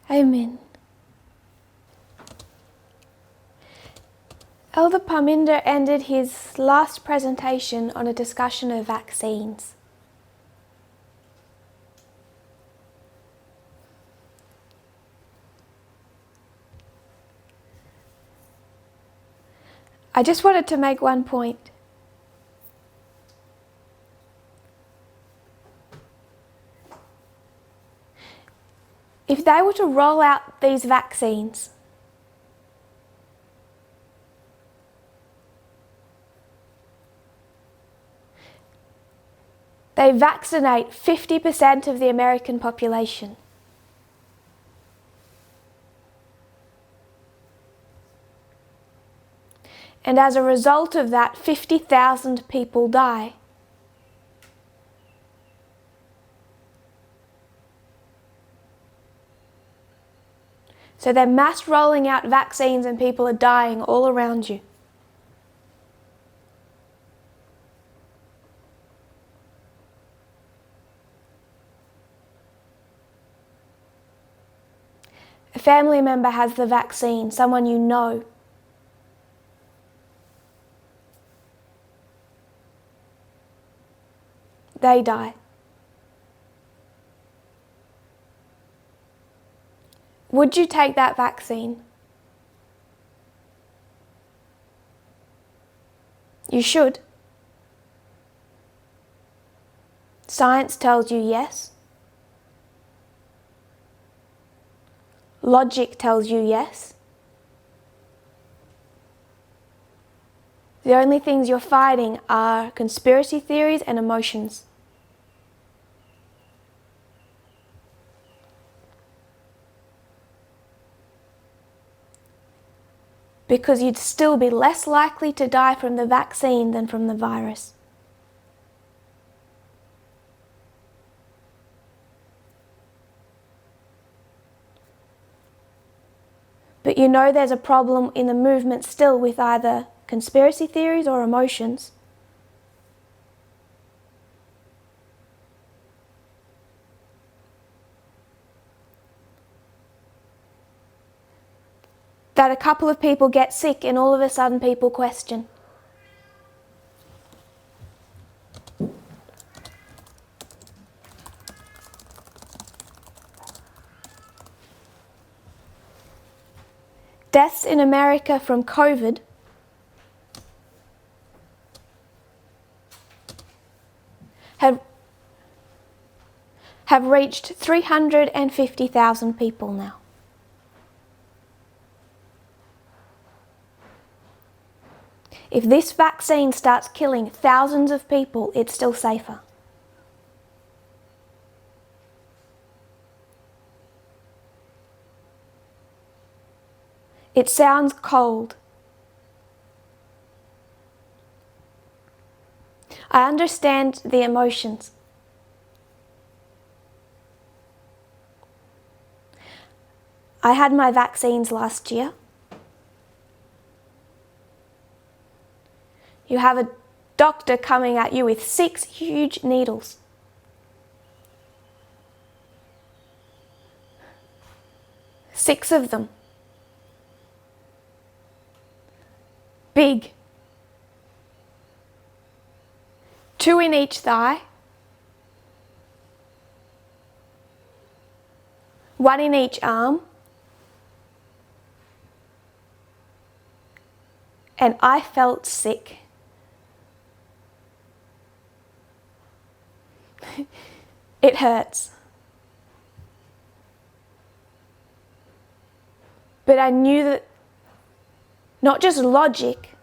Amen. Elder Parminder ended his last presentation on a discussion of vaccines. I just wanted to make one point. If they were to roll out these vaccines, they vaccinate 50% of the American population. And as a result of that, 50,000 people die. So they're mass rolling out vaccines and people are dying all around you. A family member has the vaccine, someone you know. They die. Would you take that vaccine? You should. Science tells you yes. Logic tells you yes. The only things you're fighting are conspiracy theories and emotions. Because you'd still be less likely to die from the vaccine than from the virus. But you know there's a problem in the movement still with either conspiracy theories or emotions. That a couple of people get sick and all of a sudden people question. Deaths in America from COVID have reached 350,000 people now. If this vaccine starts killing thousands of people, it's still safer. It sounds cold. I understand the emotions. I had my vaccines last year. You have a doctor coming at you with 6 huge needles. Six of them. Big. 2 in each thigh. 1 in each arm. And I felt sick. It hurts. But I knew that not just logic,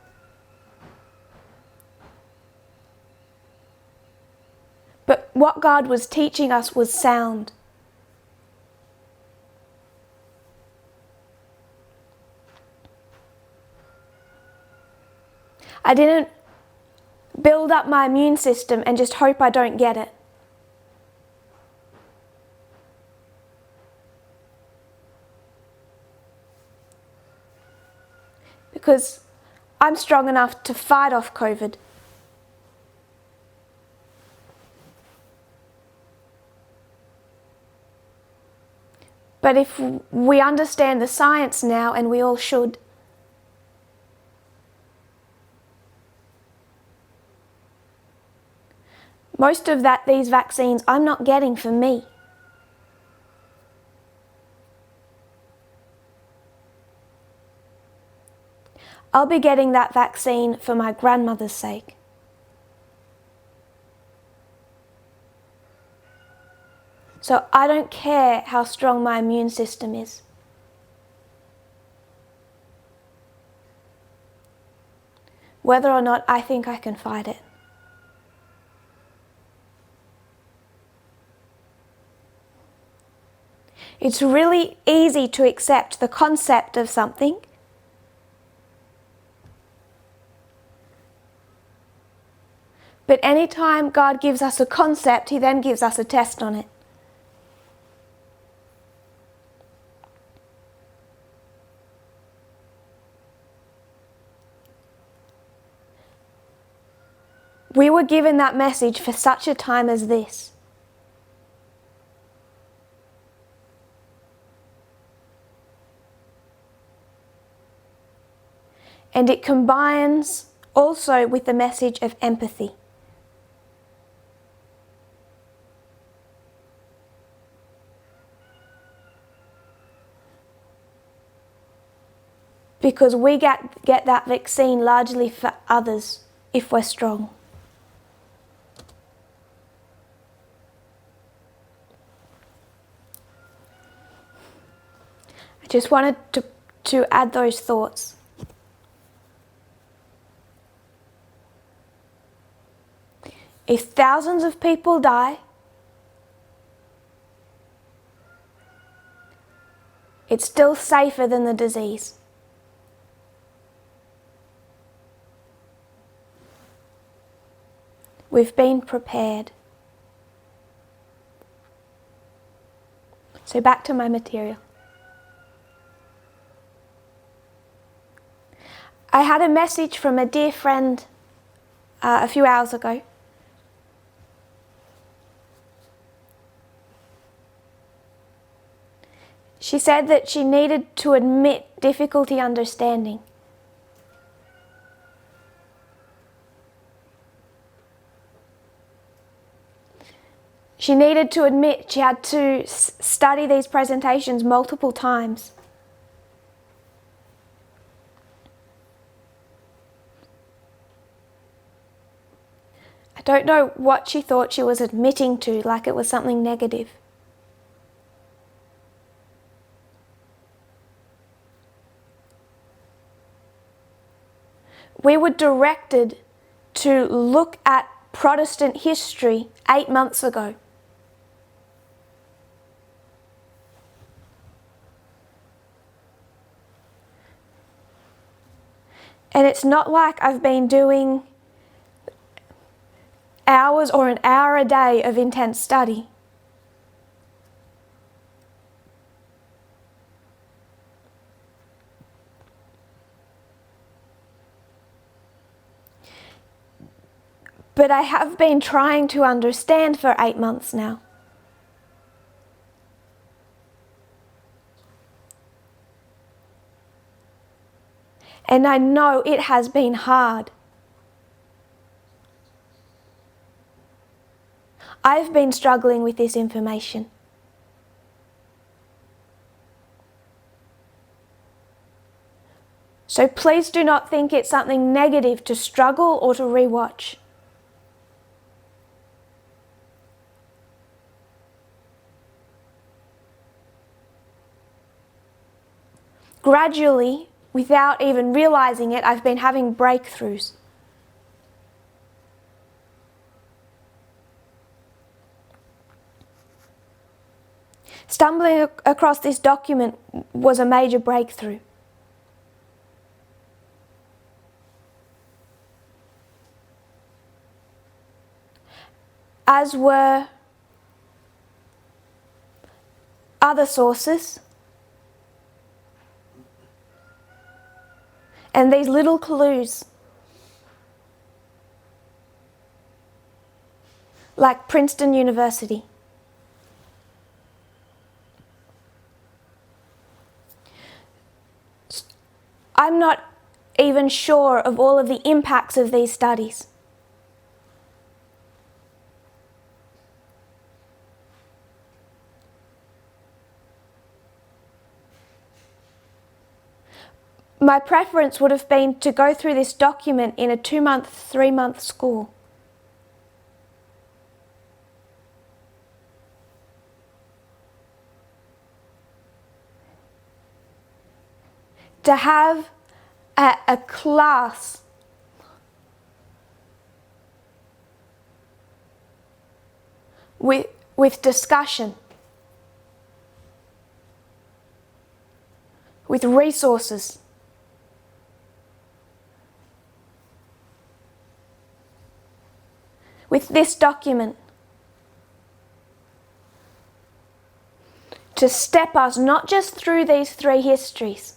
but what God was teaching us was sound. I didn't build up my immune system and just hope I don't get it. Because I'm strong enough to fight off COVID. But if we understand the science now, and we all should, most of these vaccines I'm not getting for me. I'll be getting that vaccine for my grandmother's sake. So I don't care how strong my immune system is. Whether or not I think I can fight it. It's really easy to accept the concept of something, but anytime God gives us a concept, He then gives us a test on it. We were given that message for such a time as this. And it combines also with the message of empathy. Because we get that vaccine largely for others if we're strong. I just wanted to add those thoughts. If thousands of people die, it's still safer than the disease. We've been prepared. So back to my material. I had a message from a dear friend a few hours ago. She said that she needed to admit difficulty understanding. She needed to admit she had to study these presentations multiple times. I don't know what she thought she was admitting to, like it was something negative. We were directed to look at Protestant history 8 months ago. And it's not like I've been doing hours or an hour a day of intense study. But I have been trying to understand for 8 months now. And I know it has been hard. I've been struggling with this information. So please do not think it's something negative to struggle or to rewatch. Gradually, without even realizing it, I've been having breakthroughs. Stumbling across this document was a major breakthrough. As were other sources. And these little clues, like Princeton University. I'm not even sure of all of the impacts of these studies. My preference would have been to go through this document in a 2-month, 3-month school. To have a class with discussion, with resources, with this document, to step us not just through these 3 histories,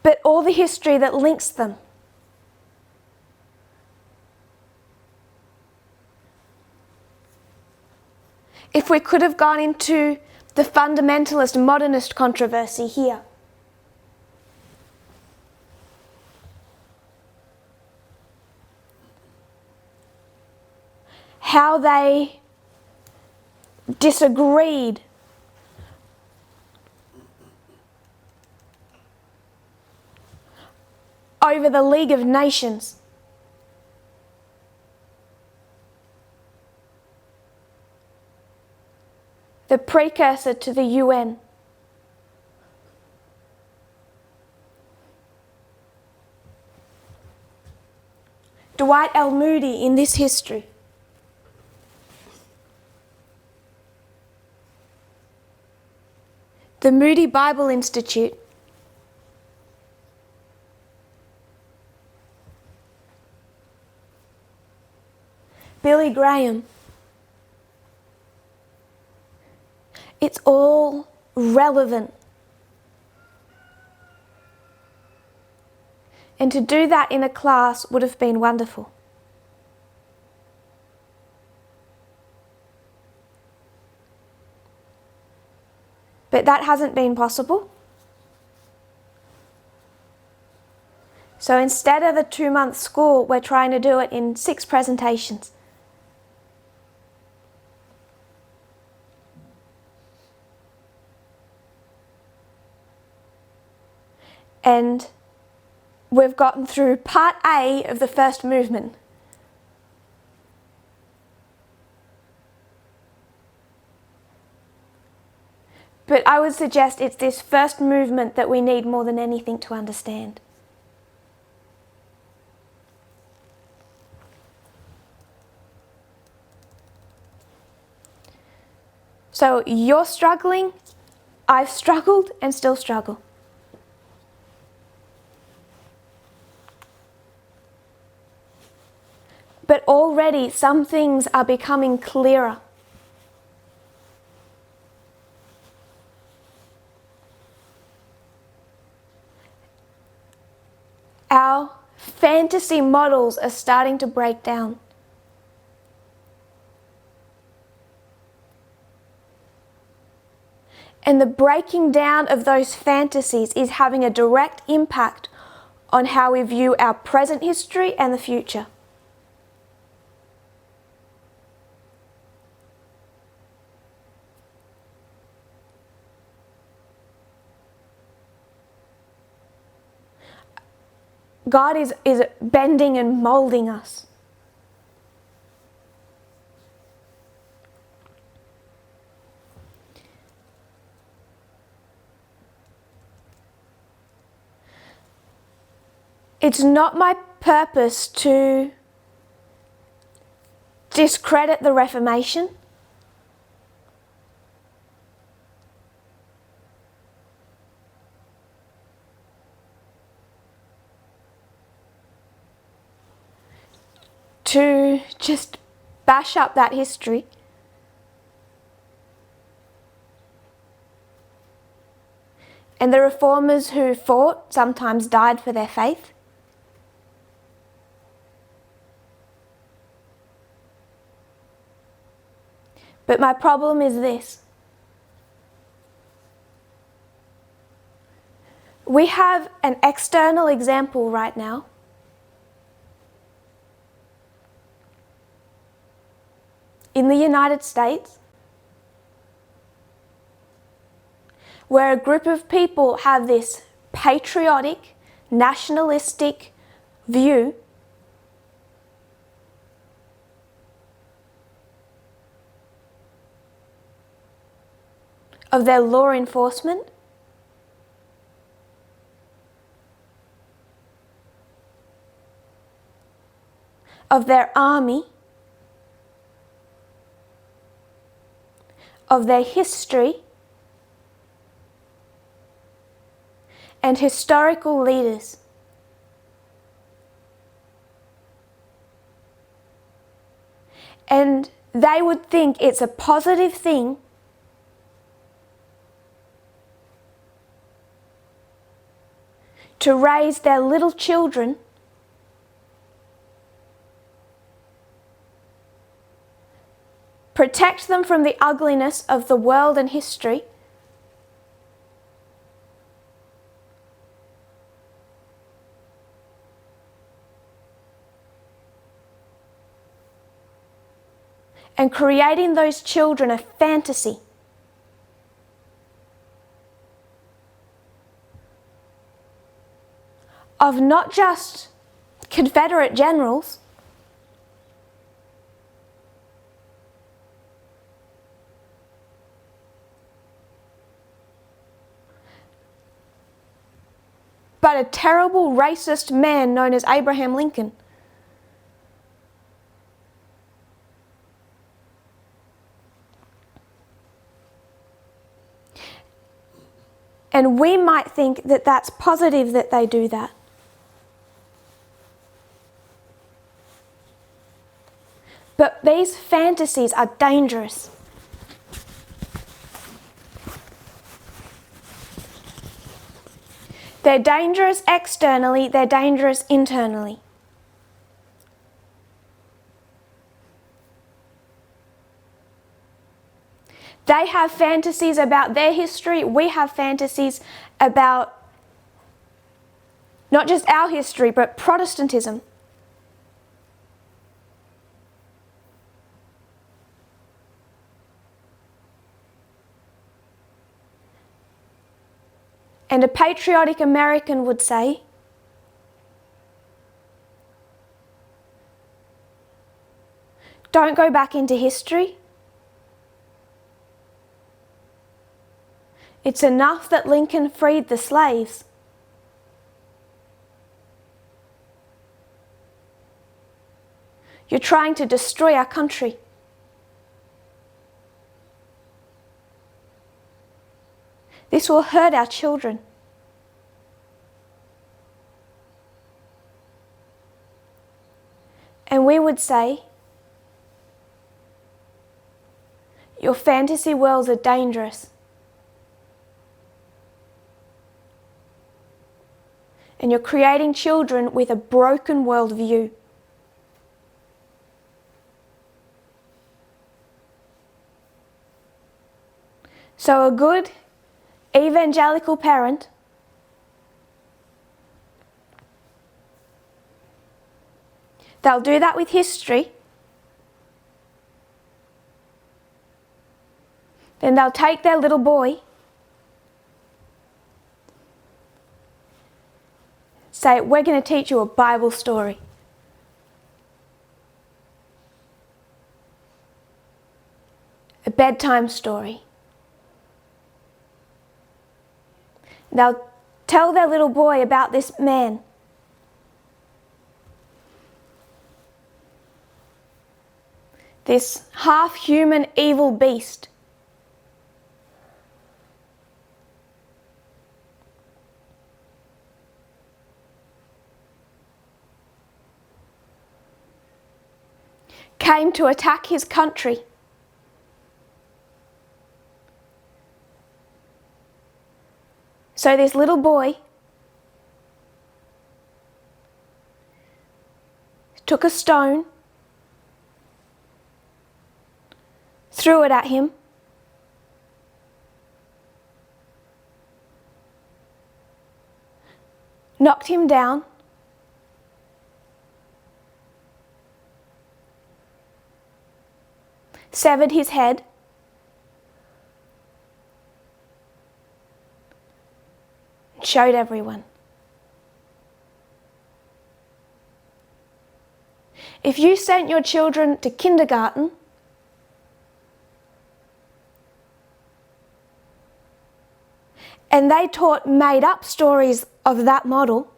but all the history that links them. If we could have gone into the fundamentalist modernist controversy here, how they disagreed over the League of Nations, the precursor to the UN. Dwight L. Moody in this history. The Moody Bible Institute. Billy Graham. It's all relevant. And to do that in a class would have been wonderful. But that hasn't been possible. So instead of a 2-month school, we're trying to do it in 6 presentations. And we've gotten through part A of the first movement. But I would suggest it's this first movement that we need more than anything to understand. So you're struggling, I've struggled and still struggle. But already some things are becoming clearer. Our fantasy models are starting to break down. And the breaking down of those fantasies is having a direct impact on how we view our present history and the future. God is bending and molding us. It's not my purpose to discredit the Reformation. To just bash up that history. And the reformers who fought sometimes died for their faith. But my problem is this. We have an external example right now in the United States where a group of people have this patriotic, nationalistic view of their law enforcement, of their army, of their history, and historical leaders. And they would think it's a positive thing to raise their little children protect them from the ugliness of the world and history, and creating those children a fantasy of not just Confederate generals, but a terrible racist man known as Abraham Lincoln. And we might think that that's positive that they do that. But these fantasies are dangerous. They're dangerous externally, they're dangerous internally. They have fantasies about their history, we have fantasies about not just our history, but Protestantism. And a patriotic American would say, don't go back into history. It's enough that Lincoln freed the slaves. You're trying to destroy our country. This will hurt our children. And we would say, your fantasy worlds are dangerous. And you're creating children with a broken worldview. So a good evangelical parent they'll do that with history. Then they'll take their little boy, say, we're going to teach you a Bible story. A bedtime story. They'll tell their little boy about this man. This half-human evil beast. Came to attack his country. So this little boy took a stone, threw threw it at him, knocked him down, severed his head, and showed everyone. If you sent your children to kindergarten, and they taught made-up stories of that model,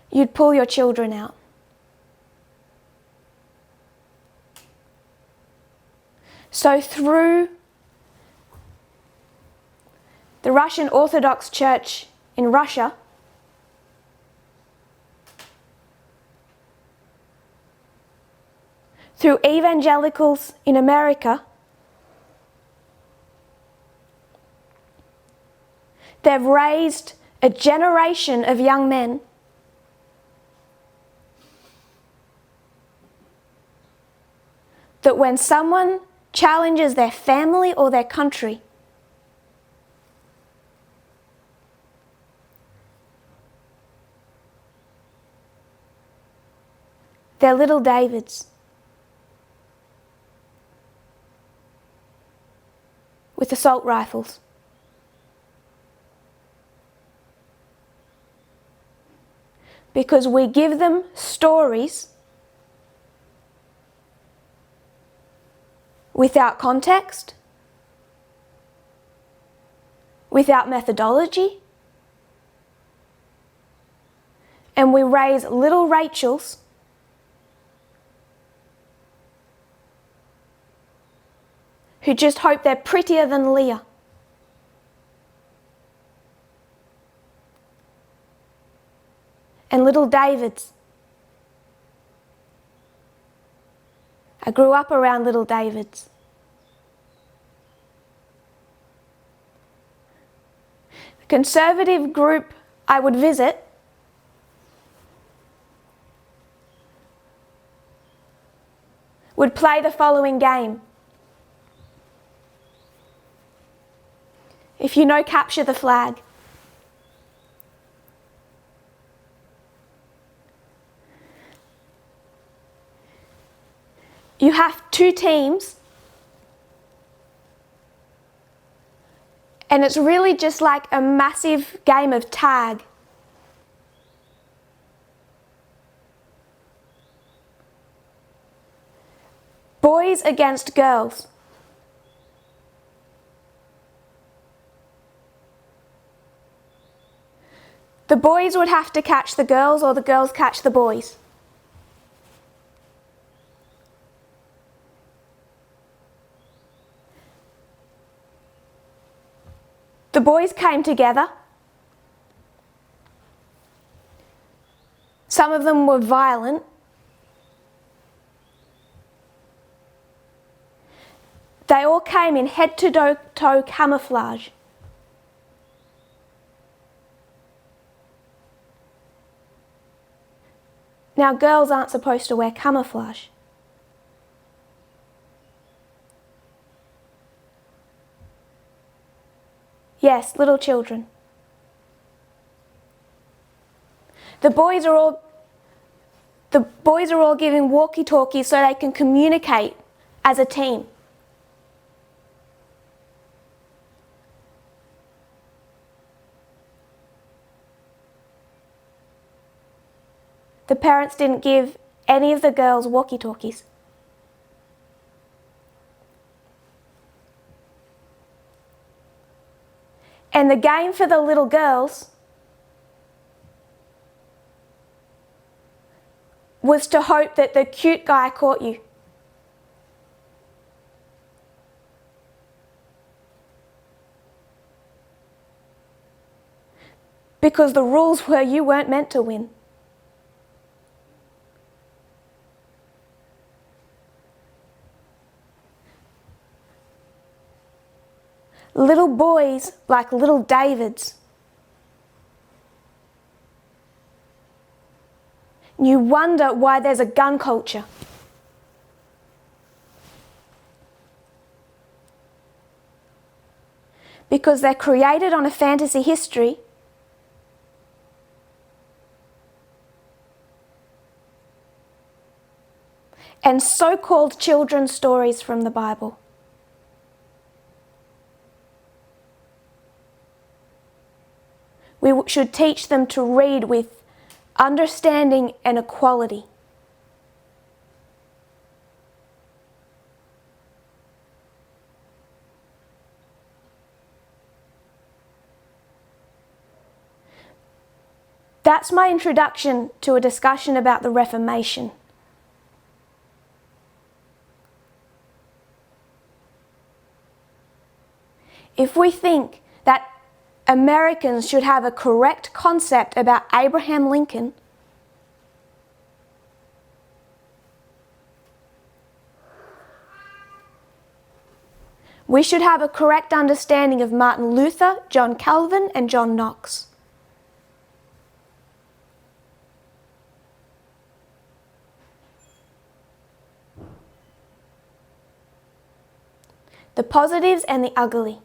you'd pull your children out. So through the Russian Orthodox Church in Russia, through evangelicals in America, they've raised a generation of young men that when someone challenges their family or their country, they're little Davids with assault rifles. Because we give them stories without context, without methodology, and we raise little Rachels who just hope they're prettier than Leah. And little Davids. I grew up around little Davids. The conservative group I would visit would play the following game. If you know, capture the flag. You have two teams, and it's really just like a massive game of tag. Boys against girls. The boys would have to catch the girls, or the girls catch the boys. The boys came together. Some of them were violent. They all came in head-to-toe camouflage. Now, girls aren't supposed to wear camouflage. Yes, little children. The boys are all given walkie-talkies so they can communicate as a team. The parents didn't give any of the girls walkie-talkies. And the game for the little girls was to hope that the cute guy caught you. Because the rules were you weren't meant to win. Little boys, like little Davids, You wonder why there's a gun culture. Because they're created on a fantasy history and so-called children's stories from the Bible. We should teach them to read with understanding and equality. That's my introduction to a discussion about the Reformation. If we think that Americans should have a correct concept about Abraham Lincoln, we should have a correct understanding of Martin Luther, John Calvin, and John Knox. The positives and the ugly.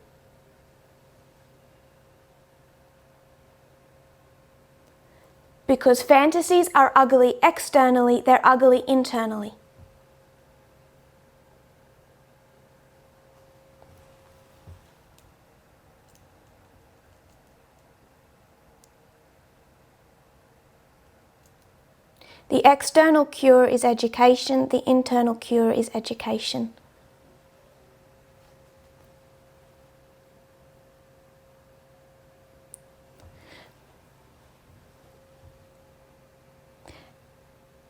Because fantasies are ugly externally, they're ugly internally. The external cure is education, the internal cure is education.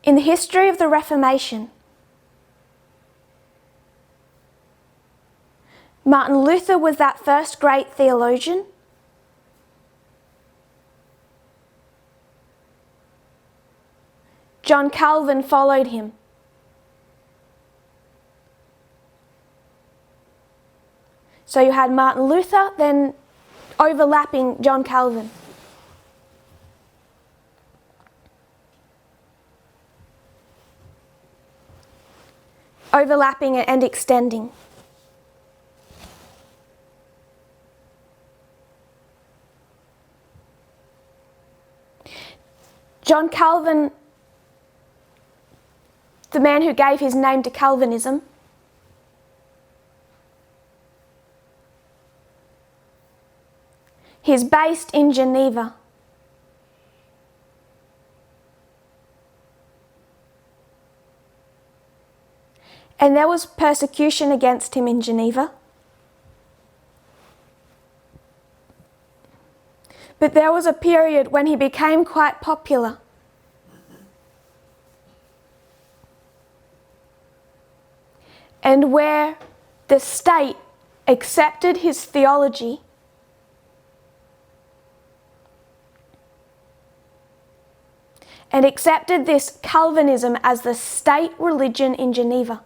In the history of the Reformation, Martin Luther was that first great theologian. John Calvin followed him. So you had Martin Luther, then overlapping John Calvin. Overlapping and extending. John Calvin, the man who gave his name to Calvinism, he's based in Geneva. And there was persecution against him in Geneva. But there was a period when he became quite popular. And where the state accepted his theology and accepted this Calvinism as the state religion in Geneva.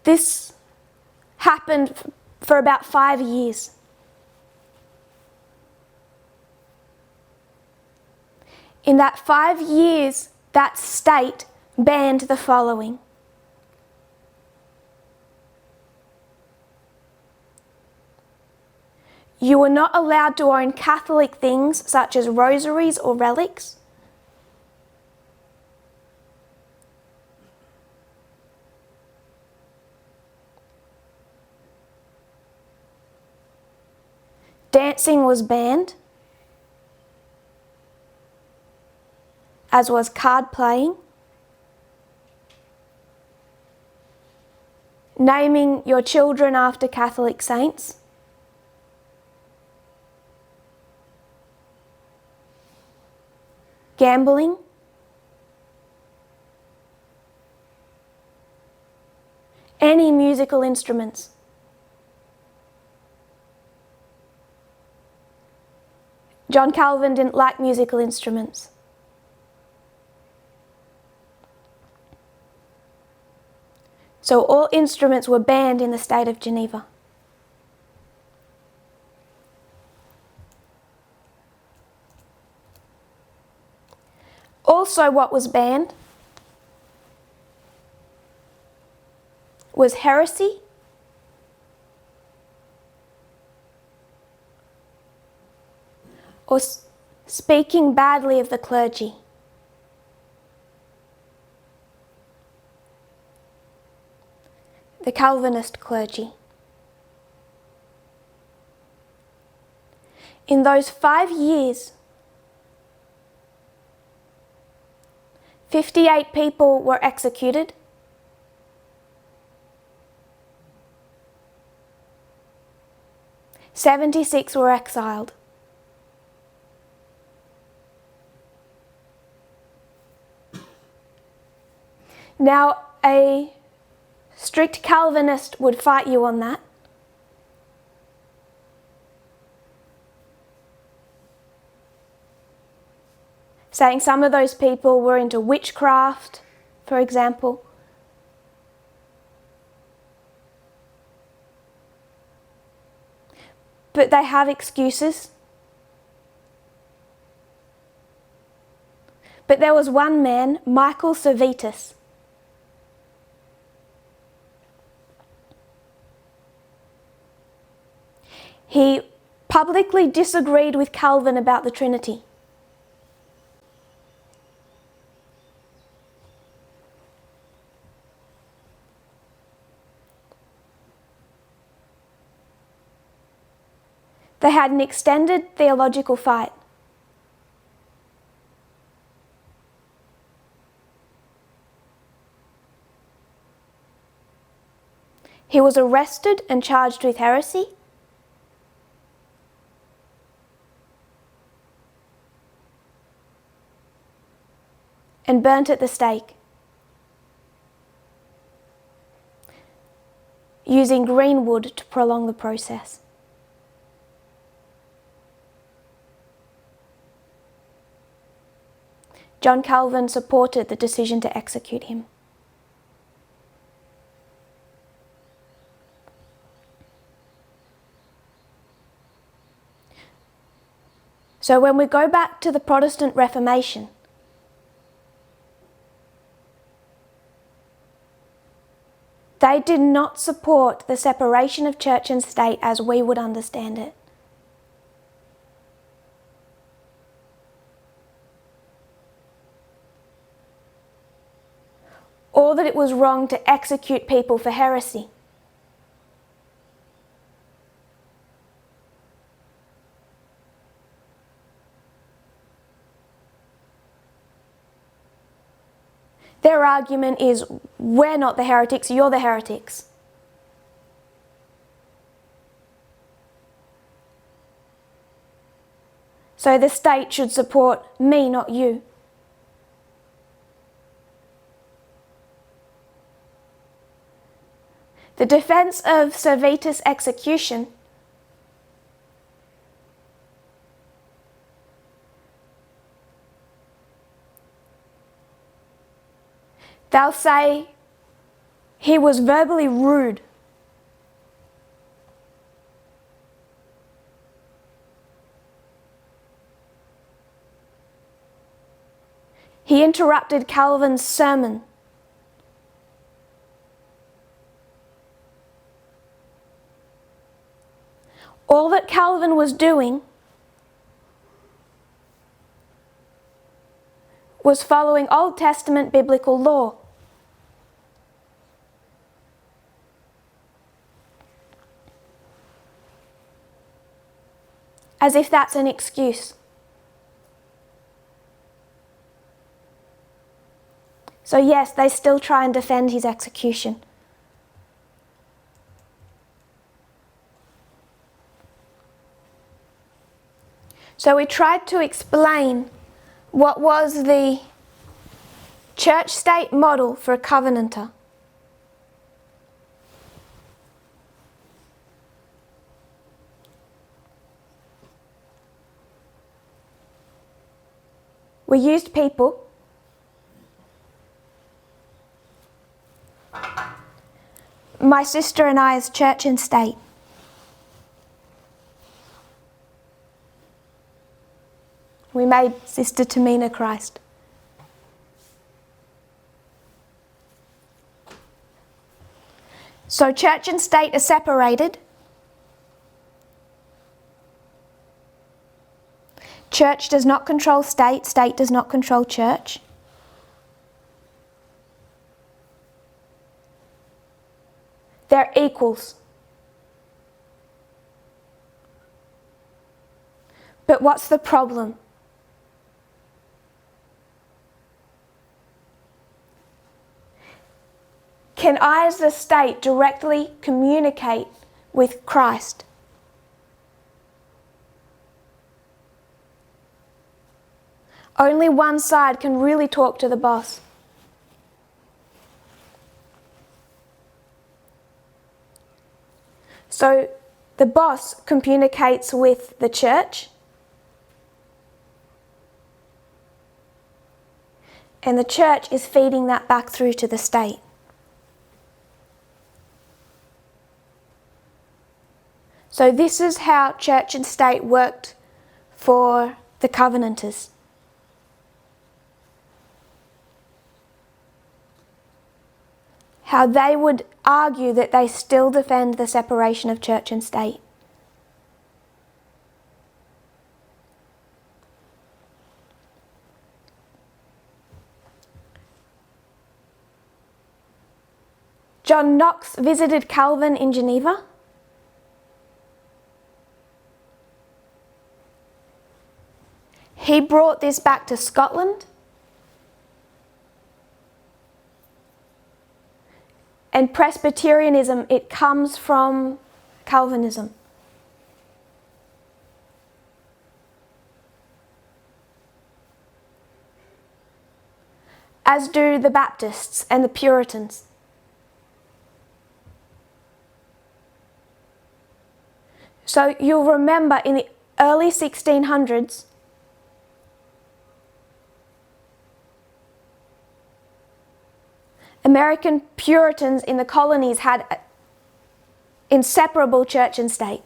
This happened for about 5 years. In that 5 years, that state banned the following: you were not allowed to own Catholic things such as rosaries or relics. Dancing was banned, as was card playing. Naming your children after Catholic saints. Gambling. Any musical instruments. John Calvin didn't like musical instruments. So all instruments were banned in the state of Geneva. Also, what was banned was heresy, or speaking badly of the clergy. The Calvinist clergy. In those 5 years, 58 people were executed. "76 were exiled. Now, a strict Calvinist would fight you on that. Saying some of those people were into witchcraft, for example. But they have excuses. But there was one man, Michael Servetus. He publicly disagreed with Calvin about the Trinity. They had an extended theological fight. He was arrested and charged with heresy. And burnt at the stake, using green wood to prolong the process. John Calvin supported the decision to execute him. So when we go back to the Protestant Reformation, they did not support the separation of church and state as we would understand it. Or that it was wrong to execute people for heresy. Their argument is, we're not the heretics, you're the heretics. So the state should support me, not you. The defense of Servetus' execution they'll say he was verbally rude. He interrupted Calvin's sermon. All that Calvin was doing was following Old Testament biblical law. As if that's an excuse. So yes, they still try and defend his execution. So we tried to explain what was the church-state model for a covenanter. We used people. My sister and I as church and state. We made Sister Tamina Christ. So church and state are separated. Church does not control state, state does not control church. They're equals. But what's the problem? Can I as the state directly communicate with Christ? Only one side can really talk to the boss. So the boss communicates with the church, and the church is feeding that back through to the state. So this is how church and state worked for the Covenanters. How they would argue that they still defend the separation of church and state. John Knox visited Calvin in Geneva. He brought this back to Scotland. And Presbyterianism, it comes from Calvinism. As do the Baptists and the Puritans. So you'll remember in the early 1600s, American Puritans in the colonies had inseparable church and state.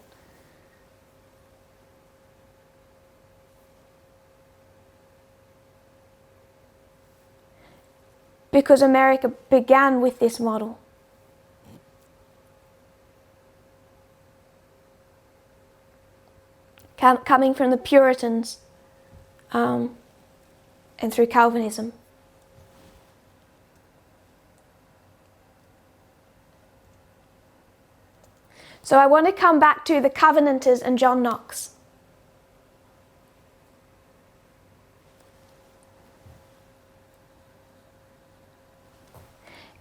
Because America began with this model. Coming from the Puritans and through Calvinism. So I want to come back to the Covenanters and John Knox.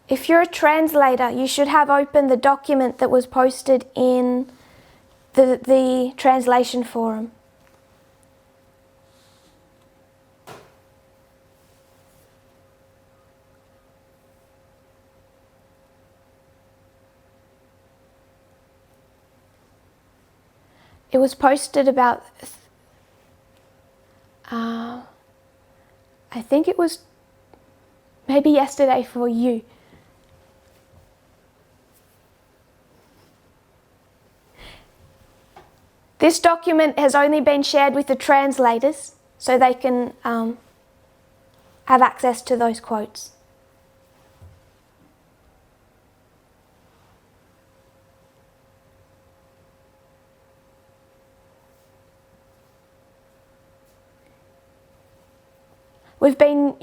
If you're a translator, you should have open the document that was posted in the translation forum. It was posted about, I think it was maybe yesterday for you. This document has only been shared with the translators so they can have access to those quotes.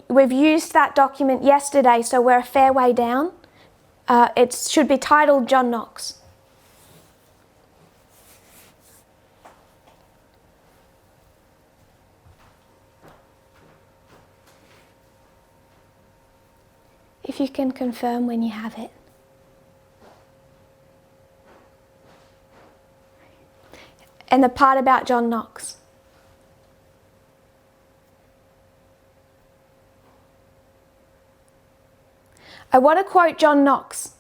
We've used that document yesterday, so we're a fair way down. It should be titled John Knox. If you can confirm when you have it. And the part about John Knox. I want to quote John Knox.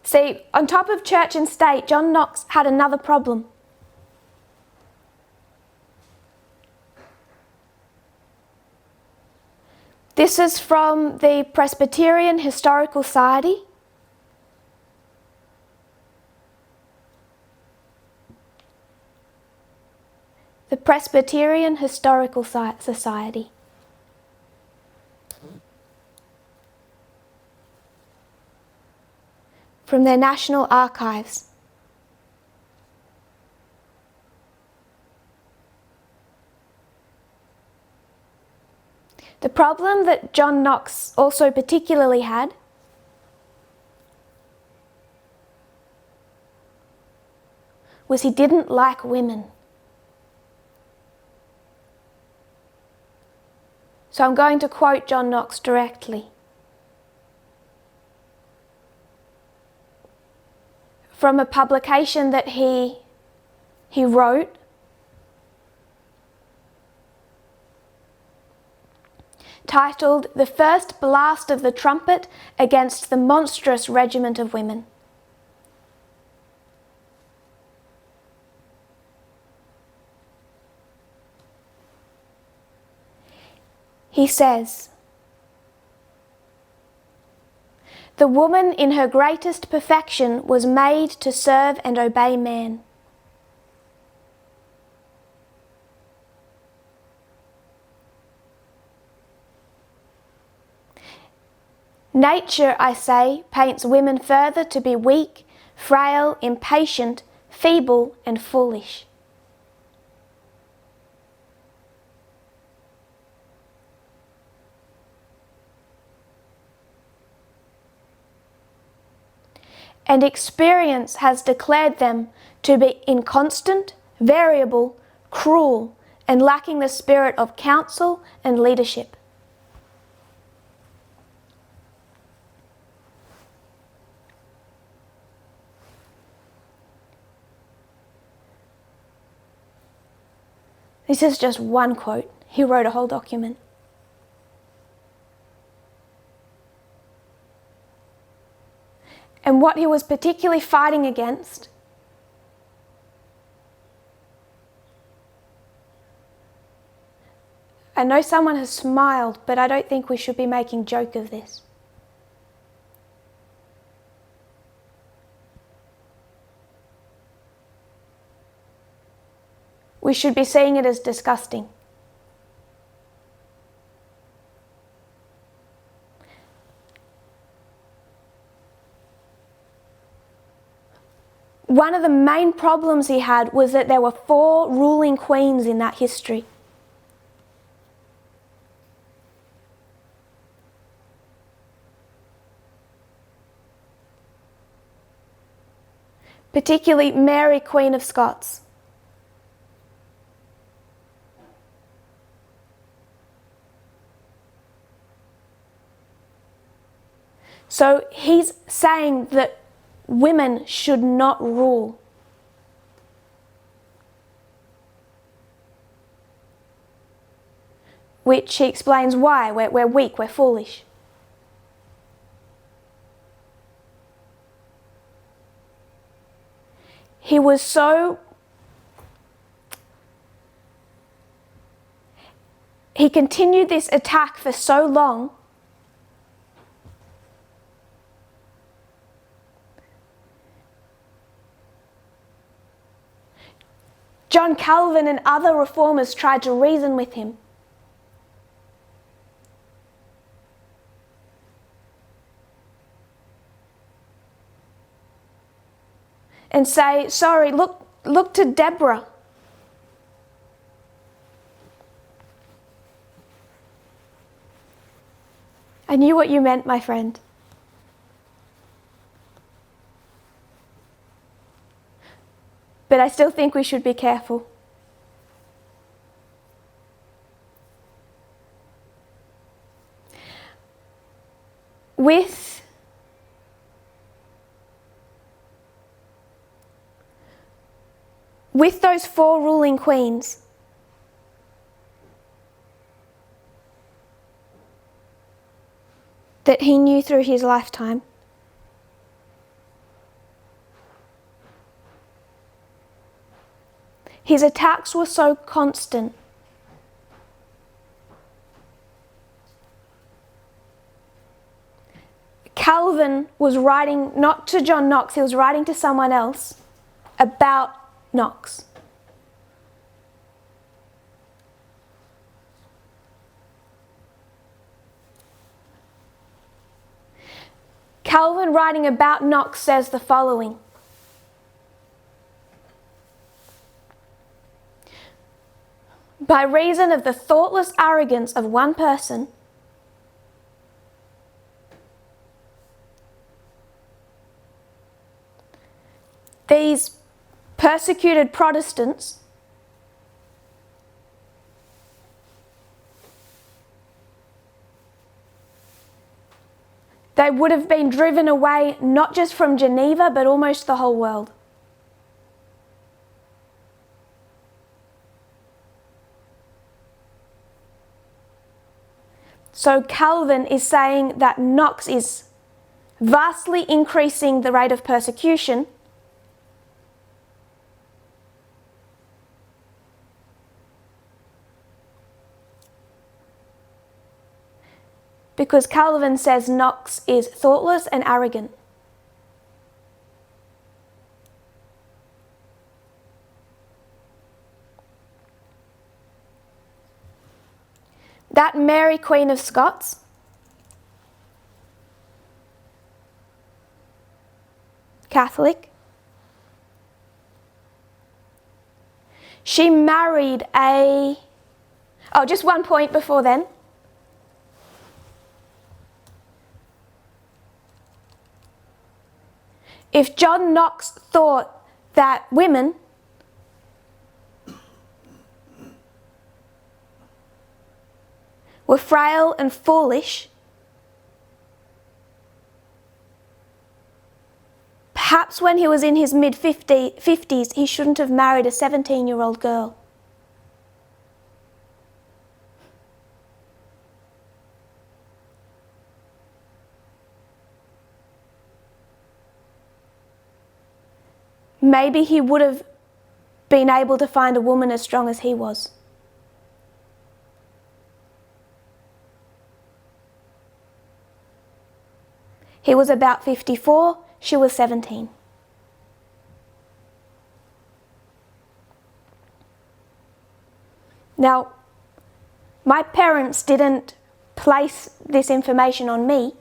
See, on top of church and state, John Knox had another problem. This is from the Presbyterian Historical Society. The Presbyterian Historical Society. from their national archives. The problem that John Knox also particularly had was he didn't like women. So I'm going to quote John Knox directly. From a publication that he wrote, titled "The First Blast of the Trumpet Against the Monstrous Regiment of Women." He says, "The woman in her greatest perfection was made to serve and obey man. Nature, I say, paints women further to be weak, frail, impatient, feeble, and foolish. And experience has declared them to be inconstant, variable, cruel, and lacking the spirit of counsel and leadership. This is just one quote. He wrote a whole document. And what he was particularly fighting against I know someone has smiled, but I don't think we should be making joke of this. We should be seeing it as disgusting. One of the main problems he had was that there were 4 ruling queens in that history. Particularly Mary, Queen of Scots. So he's saying that women should not rule. Which he explains why. We're weak, we're foolish. He was so... He continued this attack for so long John Calvin and other reformers tried to reason with him. And say, sorry, look to Deborah. I knew what you meant, my friend. But I still think we should be careful. With those 4 ruling queens, that he knew through his lifetime, his attacks were so constant Calvin was writing not to John Knox, he was writing to someone else about Knox. Calvin, writing about Knox, says the following: by reason of the thoughtless arrogance of one person, these persecuted Protestants they would have been driven away not just from Geneva but almost the whole world. So Calvin is saying that Knox is vastly increasing the rate of persecution, because Calvin says Knox is thoughtless and arrogant. That Mary, Queen of Scots, Catholic, she married just one point before then. If John Knox thought that women were frail and foolish, perhaps when he was in his mid-50s, he shouldn't have married a 17-year-old girl. Maybe he would have been able to find a woman as strong as he was. He was about 54, she was 17. Now, my parents didn't place this information on me.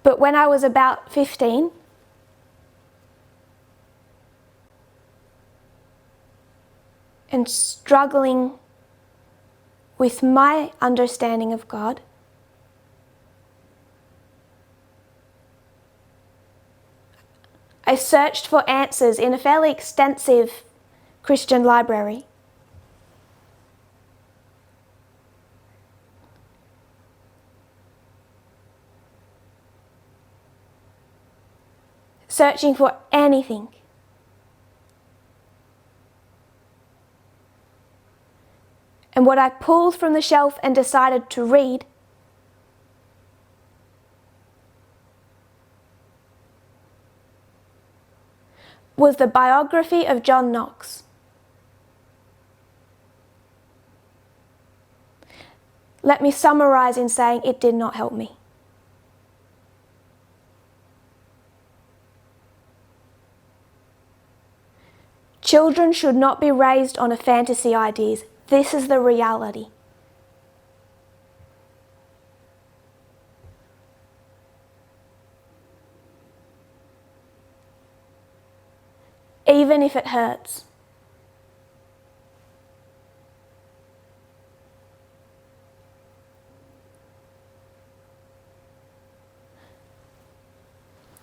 But when I was about 15, and struggling with my understanding of God, I searched for answers in a fairly extensive Christian library. Searching for anything. And what I pulled from the shelf and decided to read was the biography of John Knox. Let me summarize in saying it did not help me. Children should not be raised on a fantasy ideas. This is the reality. Even if it hurts.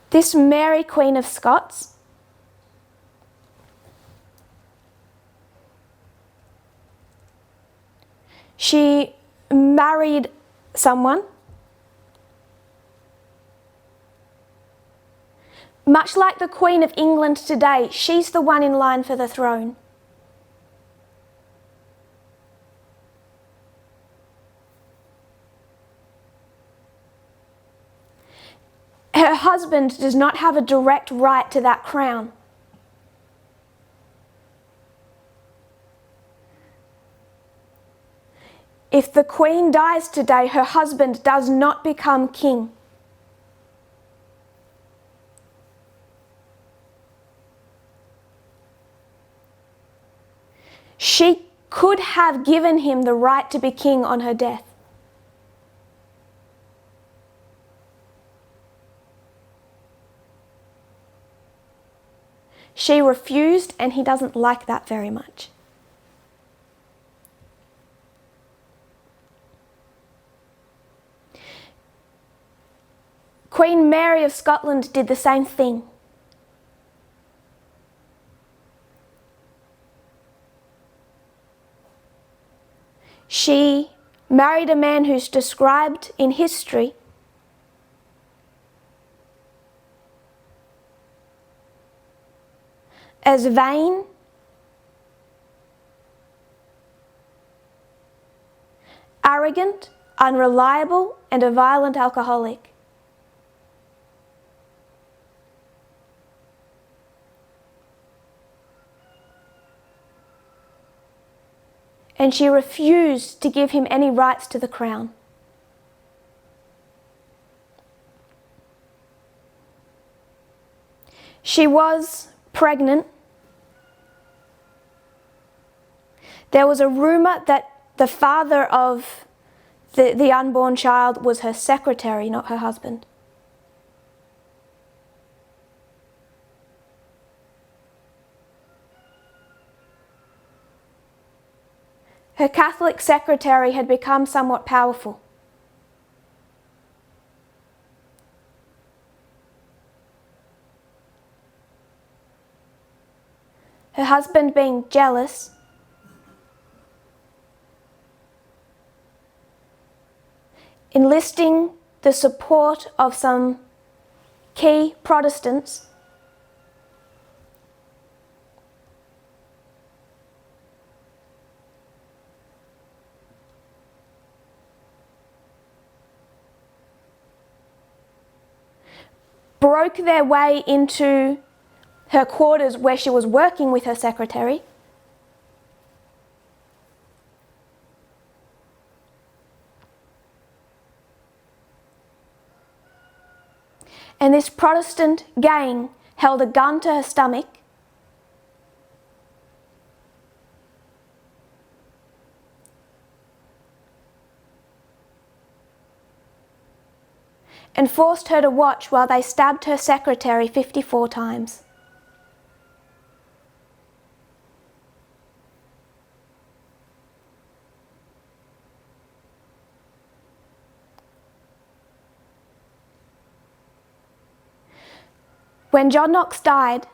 This Mary, Queen of Scots, she married someone, much like the Queen of England today. She's the one in line for the throne. Her husband does not have a direct right to that crown. If the Queen dies today, her husband does not become king. She could have given him the right to be king on her death. She refused, and he doesn't like that very much. Queen Mary of Scotland did the same thing. She married a man who's described in history as vain, arrogant, unreliable, and a violent alcoholic. And she refused to give him any rights to the crown. She was pregnant. There was a rumour that the father of the unborn child was her secretary, not her husband. Her Catholic secretary had become somewhat powerful. Her husband, being jealous, enlisting the support of some key Protestants, broke their way into her quarters where she was working with her secretary, and this Protestant gang held a gun to her stomach and forced her to watch while they stabbed her secretary 54 times. When John Knox died,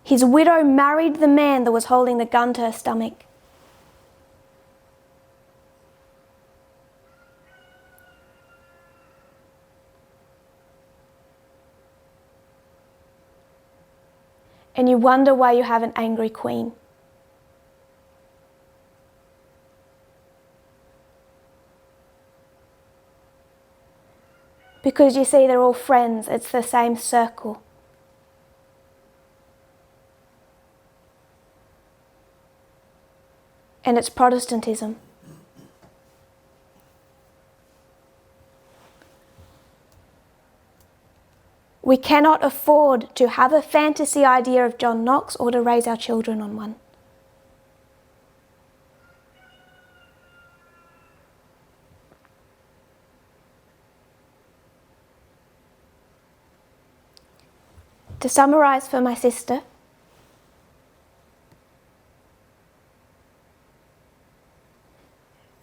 his widow married the man that was holding the gun to her stomach. And you wonder why you have an angry queen. Because you see, they're all friends, it's the same circle. And it's Protestantism. We cannot afford to have a fantasy idea of John Knox or to raise our children on one. To summarise for my sister,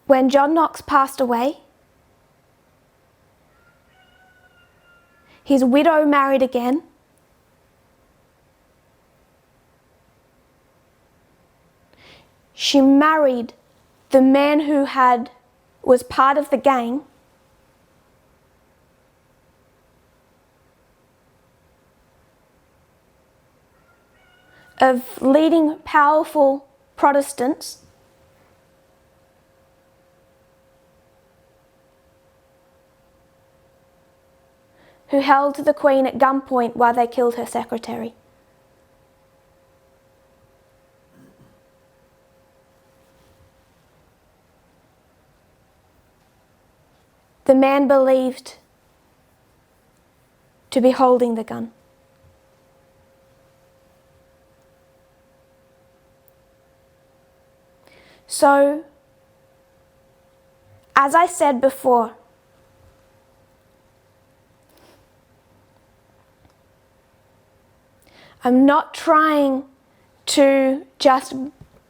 when John Knox passed away, his widow married again. She married the man who was part of the gang. Of leading powerful Protestants who held the Queen at gunpoint while they killed her secretary. The man believed to be holding the gun. So, as I said before, I'm not trying to just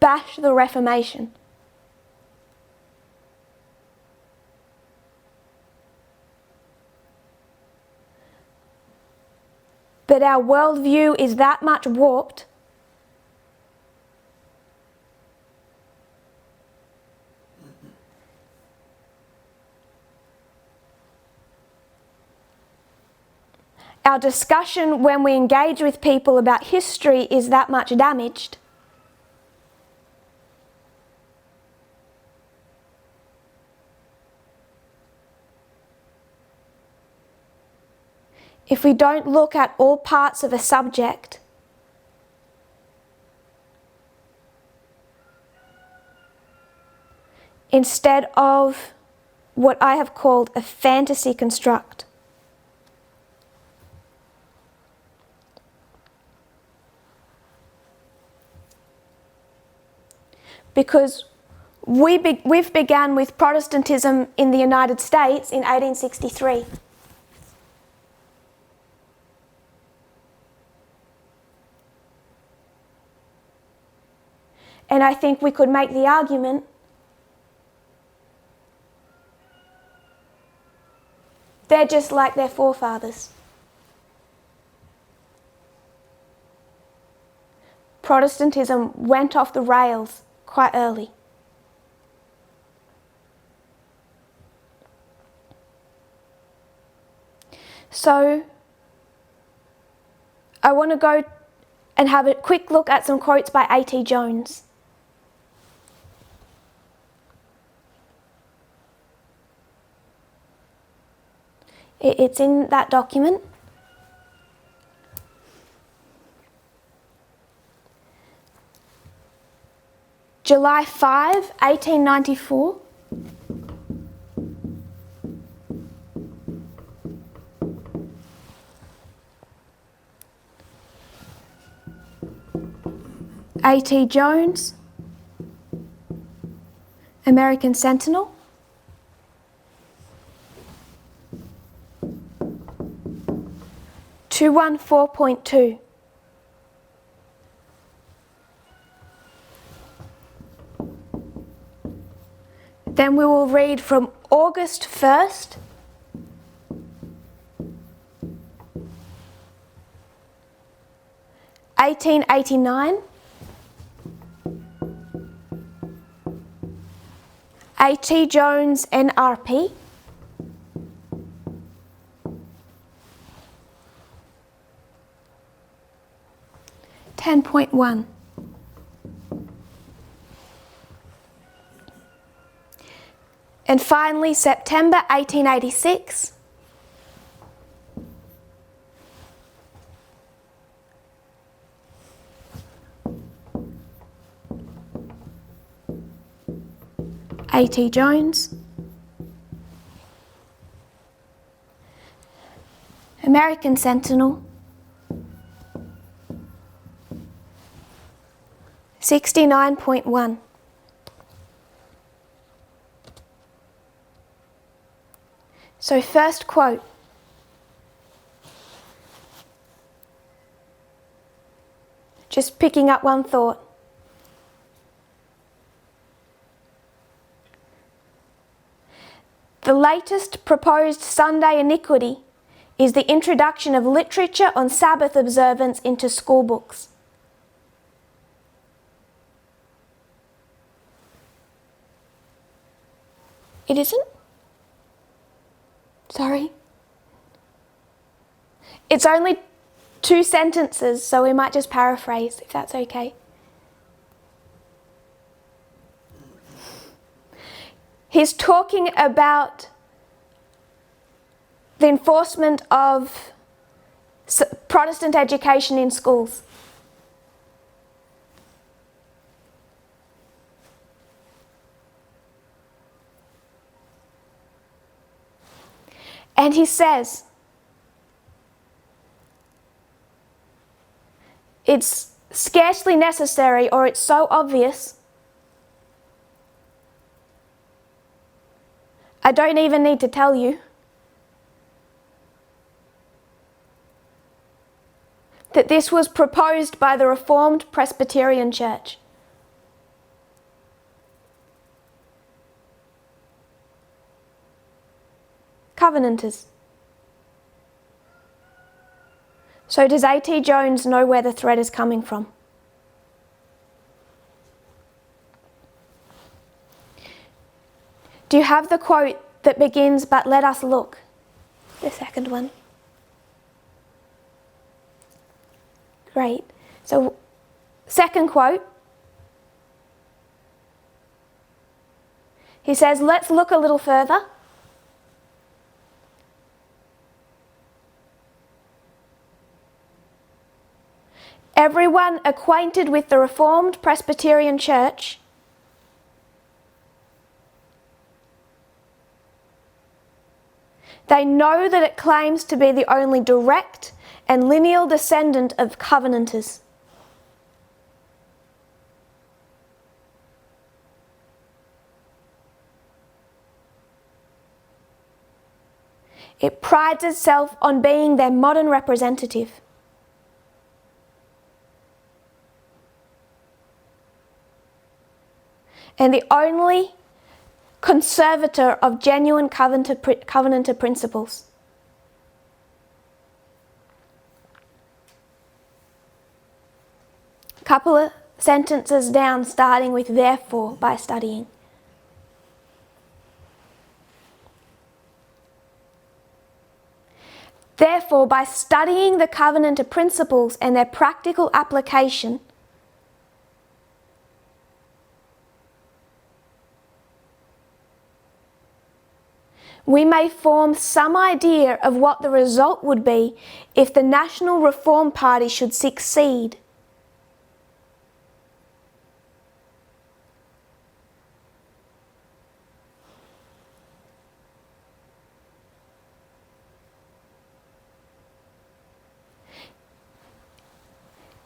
bash the Reformation. But our worldview is that much warped our discussion when we engage with people about history is that much damaged. If we don't look at all parts of a subject instead of what I have called a fantasy construct. Because we've begun with Protestantism in the United States in 1863. And I think we could make the argument they're just like their forefathers. Protestantism went off the rails quite early. So, I want to go and have a quick look at some quotes by A.T. Jones. It's in that document. July 5, 1894. A.T. Jones, American Sentinel. .214.2. Then we will read from August 1st, (1889). A.T. Jones, NRP. .10.1. And finally, September 1886. A.T. Jones, American Sentinel, 69.1. So first quote. Just picking up one thought. The latest proposed Sunday iniquity is the introduction of literature on Sabbath observance into school books. It isn't? Sorry. It's only 2 sentences, so we might just paraphrase, if that's okay. He's talking about the enforcement of Protestant education in schools. And he says, it's scarcely necessary, or it's so obvious, I don't even need to tell you that this was proposed by the Reformed Presbyterian Church. Covenanters. So does A.T. Jones know where the threat is coming from? Do you have the quote that begins, "But let us look"? The second one. Great. So, second quote. He says, "Let's look a little further. Everyone acquainted with the Reformed Presbyterian Church they know that it claims to be the only direct and lineal descendant of Covenanters. It prides itself on being their modern representative. And the only conservator of genuine Covenanter principles." Couple of sentences down, starting with "therefore" by studying. Therefore, by studying the Covenanter principles and their practical application, we may form some idea of what the result would be if the National Reform Party should succeed.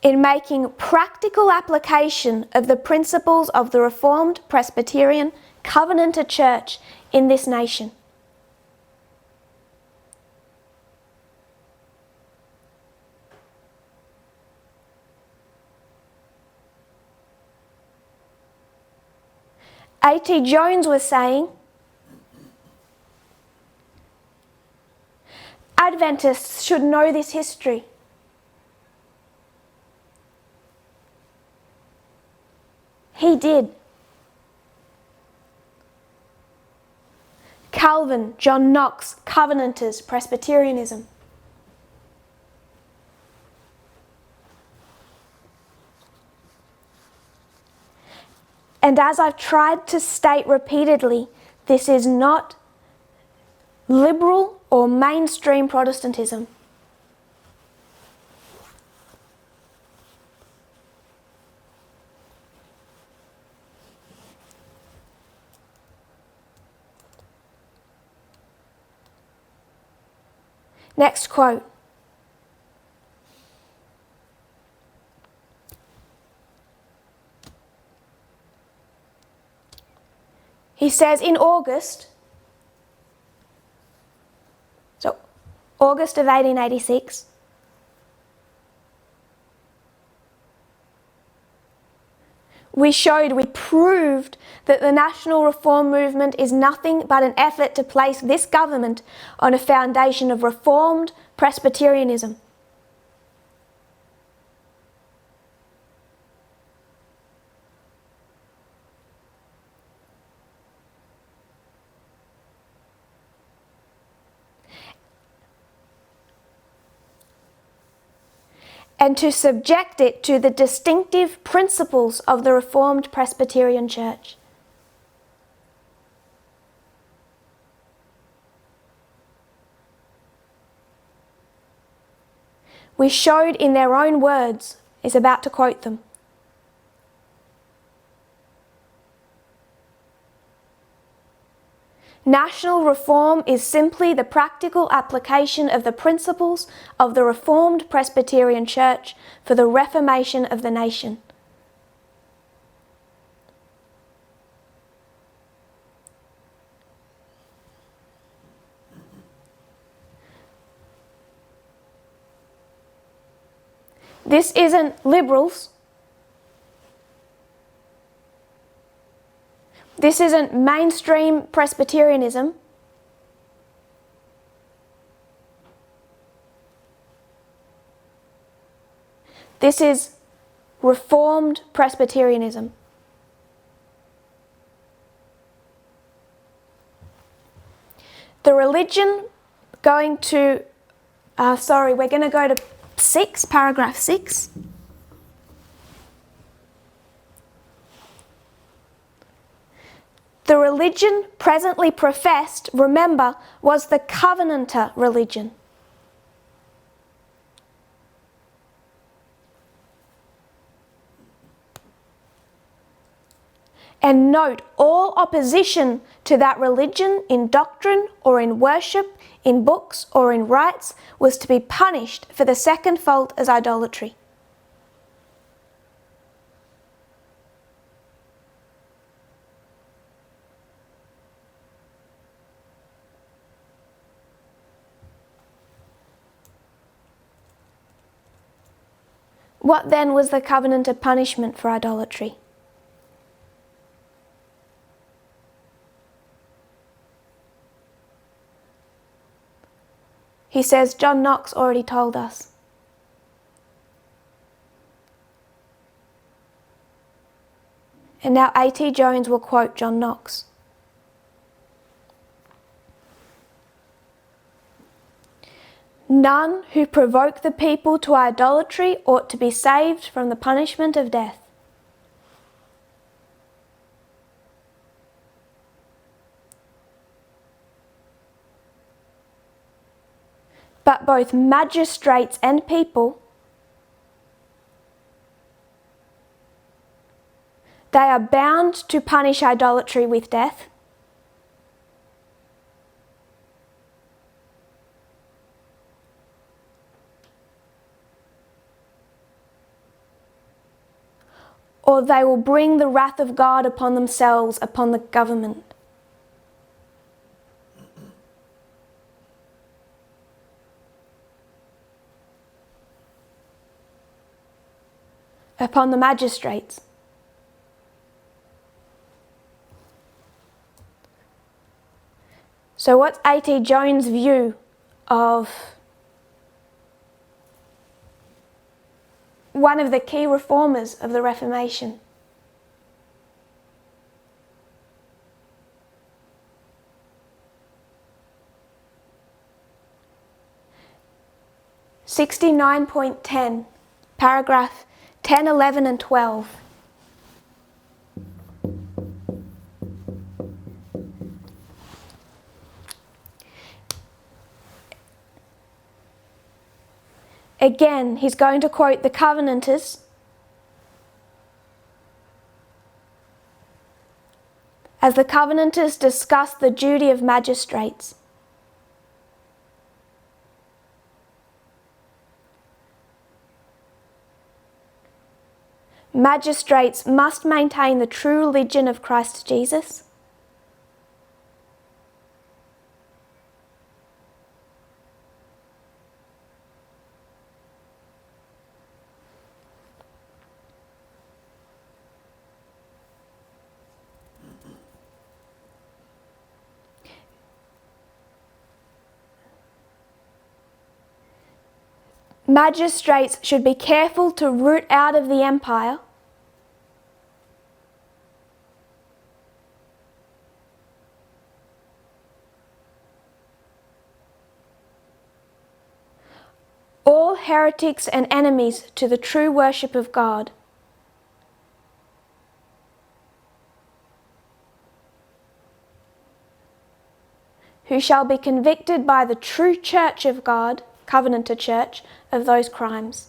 In making practical application of the principles of the Reformed Presbyterian Covenanter Church in this nation. A.T. Jones was saying, Adventists should know this history. He did. Calvin, John Knox, Covenanters, Presbyterianism. And as I've tried to state repeatedly, this is not liberal or mainstream Protestantism. Next quote. He says in August, so August of 1886, we proved that the national reform movement is nothing but an effort to place this government on a foundation of Reformed Presbyterianism. And to subject it to the distinctive principles of the Reformed Presbyterian Church. We showed in their own words, is about to quote them. National reform is simply the practical application of the principles of the Reformed Presbyterian Church for the reformation of the nation. This isn't liberals. This isn't mainstream Presbyterianism. This is Reformed Presbyterianism. The religion we're going to go to paragraph 6. The religion presently professed, remember, was the Covenanter religion. And note, all opposition to that religion in doctrine or in worship, in books or in rites, was to be punished for the second fault as idolatry. What then was the covenanter punishment for idolatry? He says John Knox already told us. And now A.T. Jones will quote John Knox. None who provoke the people to idolatry ought to be saved from the punishment of death. But both magistrates and people, they are bound to punish idolatry with death. Or they will bring the wrath of God upon themselves, upon the government. Upon the magistrates. So what's A.T. Jones' view of one of the key reformers of the Reformation? (69.10), paragraph 10, 11 and 12. Again, he's going to quote the Covenanters as the Covenanters discuss the duty of magistrates. Magistrates must maintain the true religion of Christ Jesus. Magistrates should be careful to root out of the empire all heretics and enemies to the true worship of God. Who shall be convicted by the true church of God, Covenanter Church, of those crimes.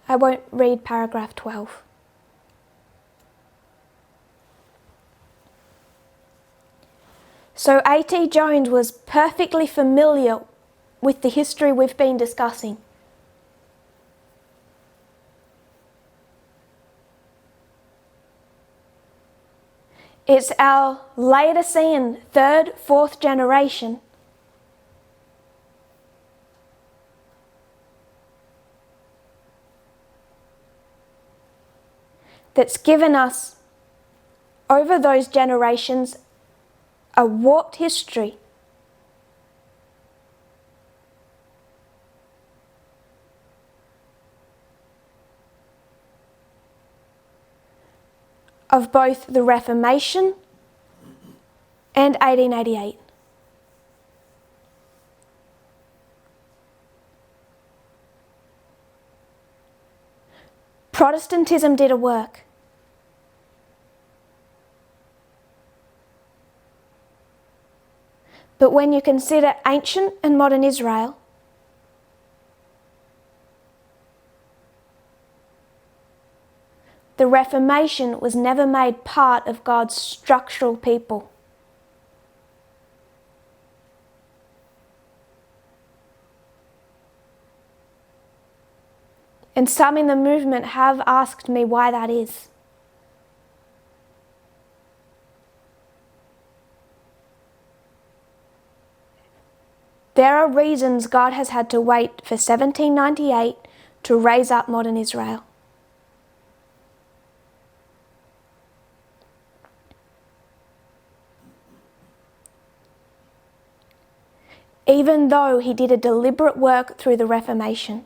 I won't read paragraph 12. So A.T. Jones was perfectly familiar with the history we've been discussing. It's our Laodicean third, fourth generation that's given us, over those generations, a warped history of both the Reformation and 1888. Protestantism did a work. But when you consider ancient and modern Israel, the Reformation was never made part of God's structural people. And some in the movement have asked me why that is. There are reasons God has had to wait for 1798 to raise up modern Israel. Even though he did a deliberate work through the Reformation.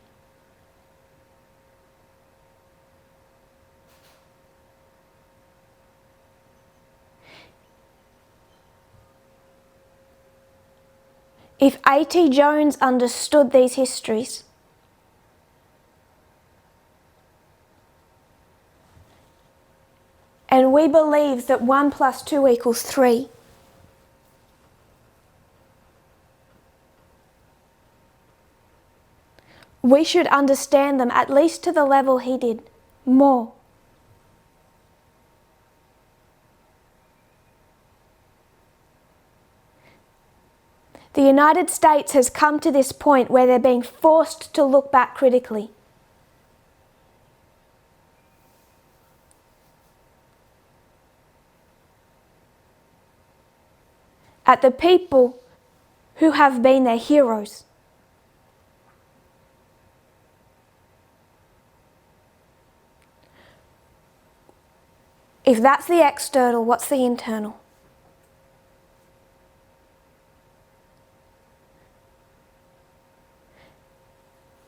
If A.T. Jones understood these histories, and we believe that 1 + 2 = 3, we should understand them at least to the level he did, more. The United States has come to this point where they're being forced to look back critically. At the people who have been their heroes. If that's the external, what's the internal?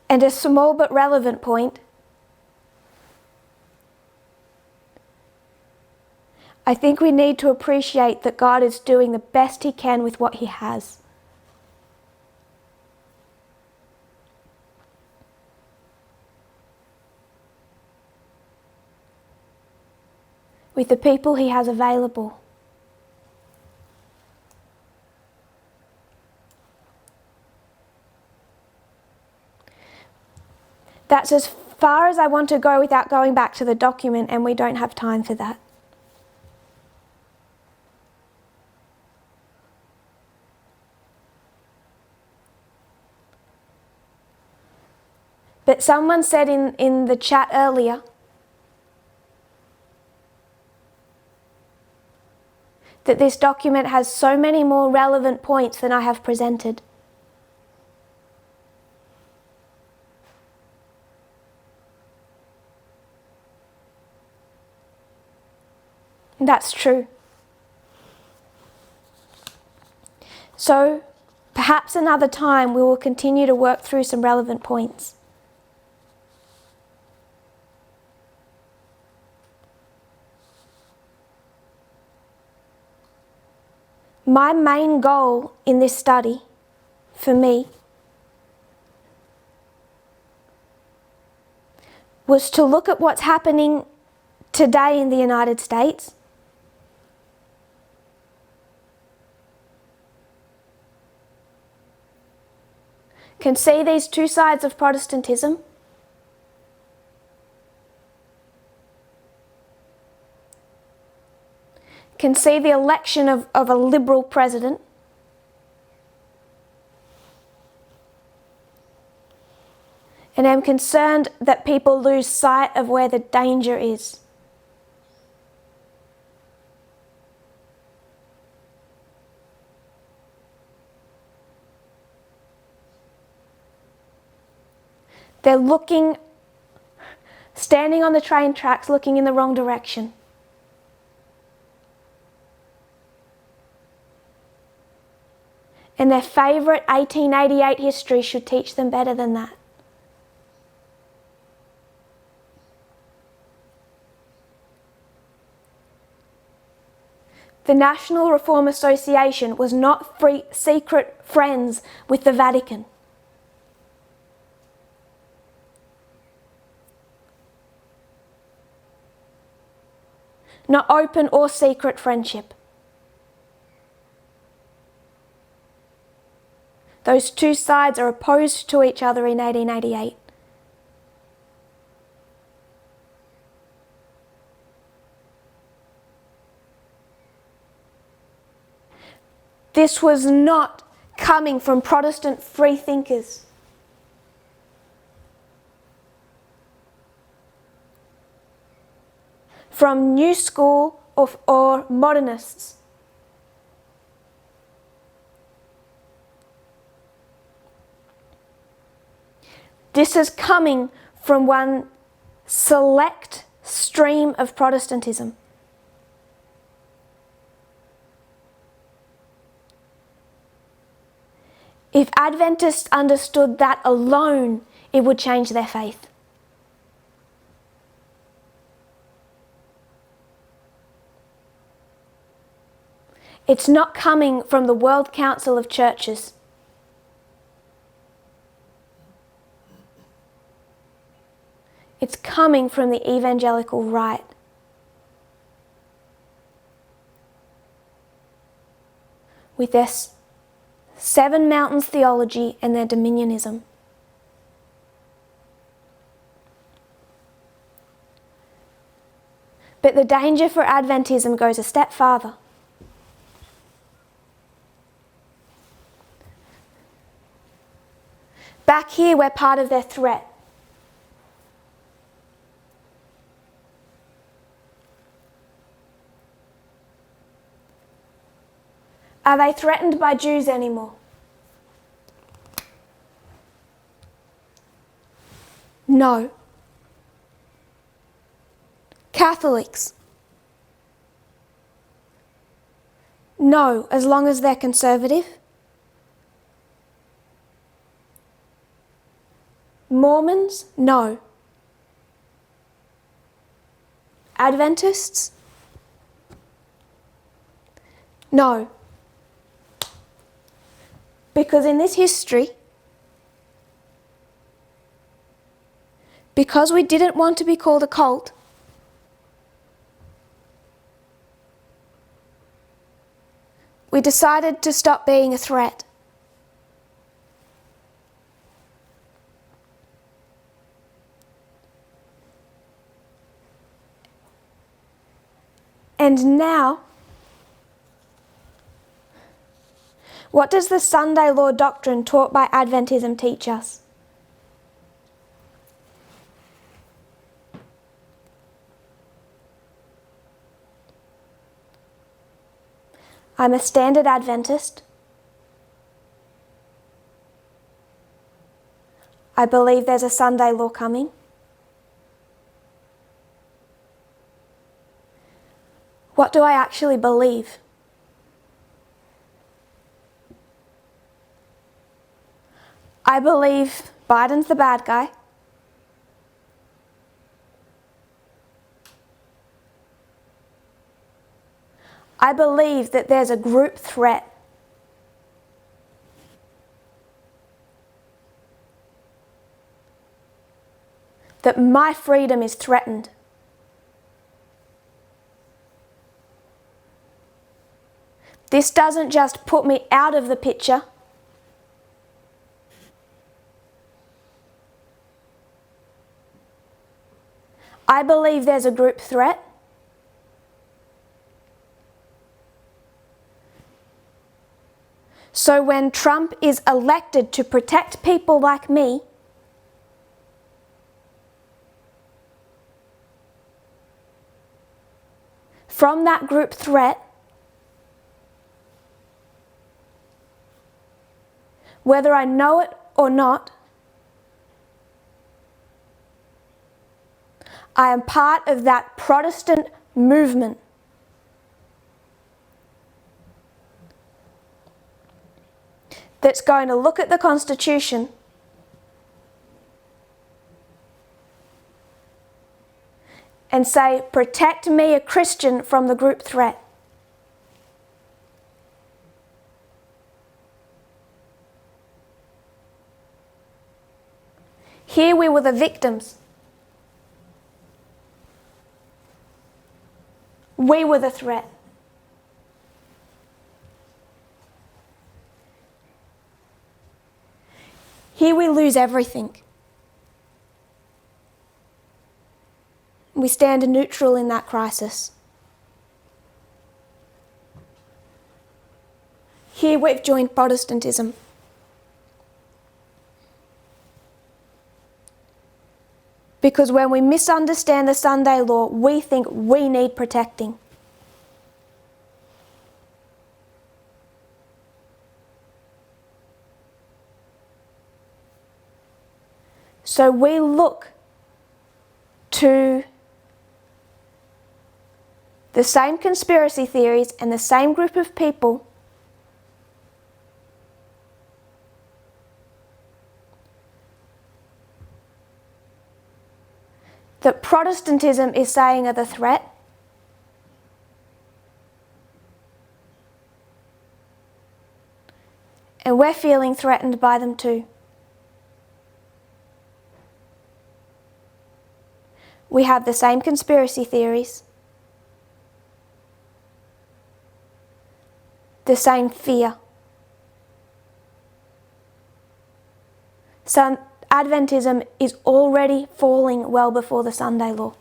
And a small but relevant point, I think we need to appreciate that God is doing the best he can with what he has. With the people he has available. That's as far as I want to go without going back to the document, and we don't have time for that. But someone said in the chat earlier that this document has so many more relevant points than I have presented. That's true. So, perhaps another time we will continue to work through some relevant points. My main goal in this study, for me, was to look at what's happening today in the United States, can see these two sides of Protestantism, can see the election of a liberal president, and am concerned that people lose sight of where the danger is. They're standing on the train tracks looking in the wrong direction. And their favourite 1888 history should teach them better than that. The National Reform Association was not secret friends with the Vatican. Not open or secret friendship. Those two sides are opposed to each other in 1888. This was not coming from Protestant freethinkers. From New School or modernists. This is coming from one select stream of Protestantism. If Adventists understood that alone, it would change their faith. It's not coming from the World Council of Churches. It's coming from the evangelical right. With their Seven Mountains theology and their dominionism. But the danger for Adventism goes a step farther. Back here, we're part of their threat. Are they threatened by Jews anymore? No. Catholics? No, as long as they're conservative. Mormons? No. Adventists? No. Because in this history, because we didn't want to be called a cult, we decided to stop being a threat. And now, what does the Sunday law doctrine taught by Adventism teach us? I'm a standard Adventist. I believe there's a Sunday law coming. What do I actually believe? I believe Biden's the bad guy. I believe that there's a group threat. That my freedom is threatened. This doesn't just put me out of the picture. I believe there's a group threat. So when Trump is elected to protect people like me, from that group threat, whether I know it or not, I am part of that Protestant movement. That's going to look at the Constitution and say, protect me, a Christian, from the group threat. Here we were the victims. We were the threat. Here we lose everything. We stand neutral in that crisis. Here we've joined Protestantism. Because when we misunderstand the Sunday law, we think we need protecting. So we look to the same conspiracy theories and the same group of people that Protestantism is saying are the threat. And we're feeling threatened by them too. We have the same conspiracy theories, the same fear. So Adventism is already falling well before the Sunday law.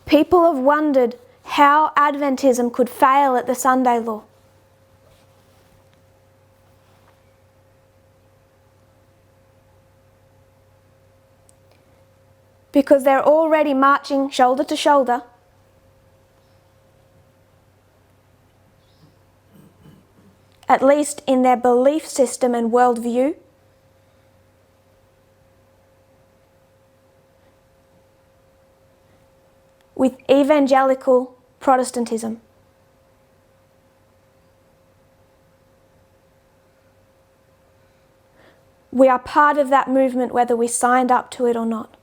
People have wondered how Adventism could fail at the Sunday law. Because they're already marching shoulder to shoulder at least in their belief system and worldview, with evangelical Protestantism. We are part of that movement whether we signed up to it or not.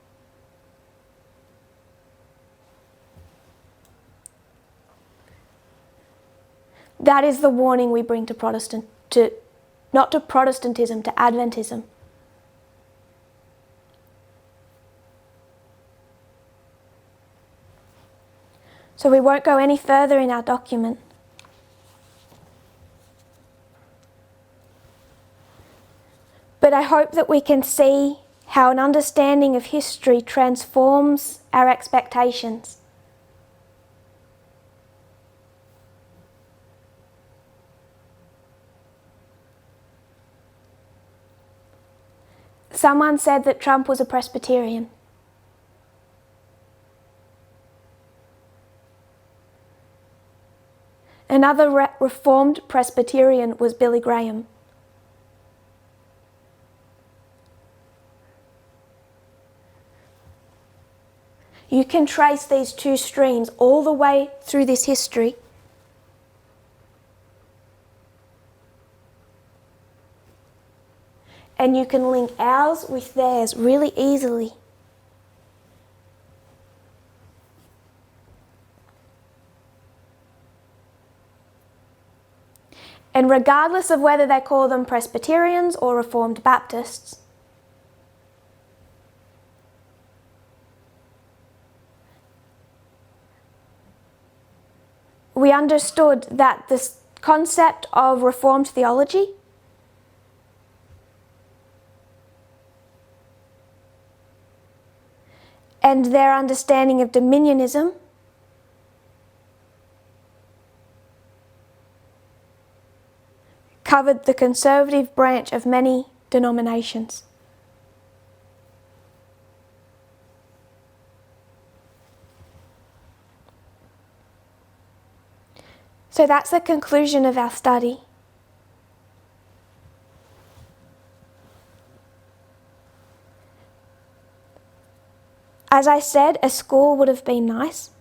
That is the warning we bring to not to Protestantism, to Adventism. So we won't go any further in our document. But I hope that we can see how an understanding of history transforms our expectations. Someone said that Trump was a Presbyterian. Another Reformed Presbyterian was Billy Graham. You can trace these two streams all the way through this history. And you can link ours with theirs really easily. And regardless of whether they call them Presbyterians or Reformed Baptists, we understood that this concept of Reformed theology and their understanding of dominionism covered the conservative branch of many denominations. So that's the conclusion of our study. As I said, a school would have been nice.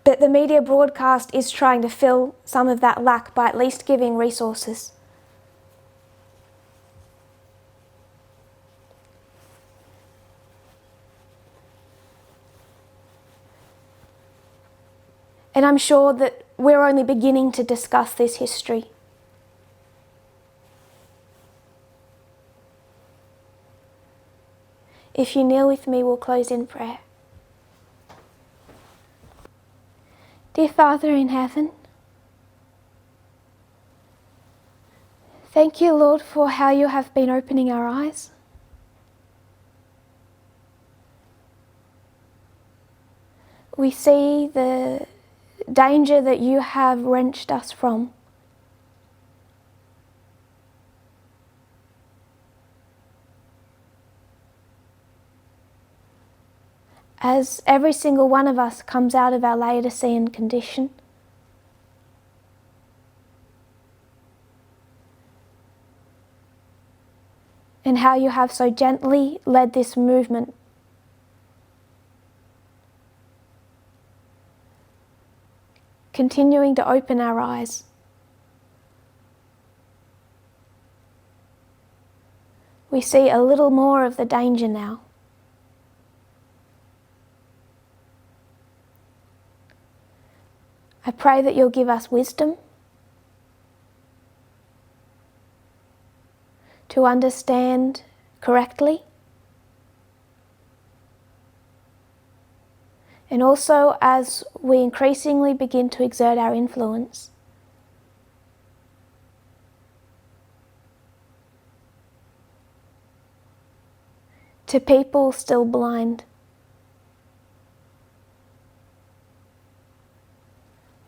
But the media broadcast is trying to fill some of that lack by at least giving resources. And I'm sure that we're only beginning to discuss this history. If you kneel with me, we'll close in prayer. Dear Father in heaven, thank you, Lord, for how you have been opening our eyes. We see the danger that you have wrenched us from. As every single one of us comes out of our Laodicean condition, and how you have so gently led this movement continuing to open our eyes. We see a little more of the danger now. I pray that you'll give us wisdom to understand correctly, and also as we increasingly begin to exert our influence, to people still blind.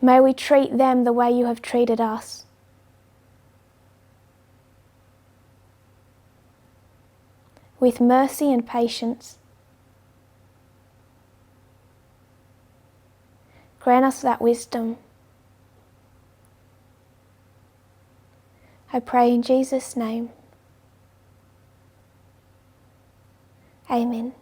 May we treat them the way you have treated us. With mercy and patience. Grant us that wisdom. I pray in Jesus' name. Amen.